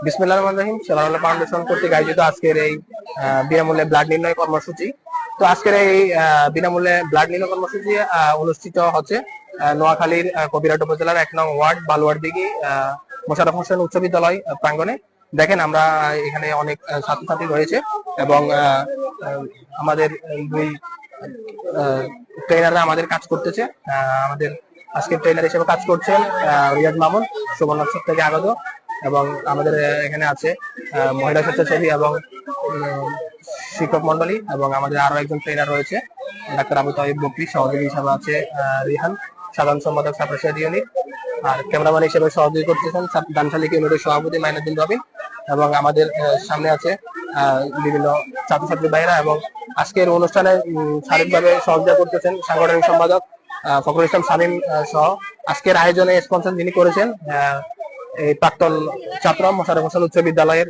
বিসমিল্লাহির রহমানির রহিম। সেবারওয়ালা ফাউন্ডেশন কর্তৃক আয়োজিত আজকের এই বিনামূল্যে ব্লাড নির্ণয় কর্মসূচি। তো আজকের এই বিনামূল্যে ব্লাড নির্ণয় কর্মসূচি অনুষ্ঠিত হচ্ছে নোয়াখালীর কবিরহাট উপজেলার ১ নং ওয়ার্ড বালুয়ারদিঘি মোশাররফ হোসেন উচ্চ বিদ্যালয় প্রাঙ্গণে। দেখেন আমরা এখানে অনেক ছাত্রছাত্রী রয়েছে এবং আমাদের দুই ট্রেনাররা আমাদের কাজ করতেছে। আমাদের আজকের ট্রেনার হিসেবে কাজ করছেন রিয়াজ মামুন সুবর্ণাক্ষর থেকে আগত, এবং আমাদের এখানে আছে মহিলা স্বেচ্ছাসেবী এবং শিক্ষক মন্ডলী, এবং আমাদের আরো একজন ট্রেনার রয়েছে ডাক্তার আবু তাইব বকরি, সহযোগী হিসাবে আছে রিহান, সাধারণ সম্পাদক ছাত্রসাথী ইউনিট, আর ক্যামেরাম্যান হিসেবে সহযোগী করতেছেন দানশালিক ইউনিটের সভাপতি মাইনুদ্দিন রবিন, এবং আমাদের সামনে আছে বিভিন্ন ছাত্রছাত্রী ভাইরা, এবং আজকের অনুষ্ঠানে শারীরিকভাবে সহযোগিতা করতেছেন সাংগঠনিক সম্পাদক ফখরুল ইসলাম শামীম সহ। আজকের আয়োজনে স্পন্সর যিনি করেছেন এই প্রাক্তন ছাত্র মোশাররফ হোসেন উচ্চ বিদ্যালয়ের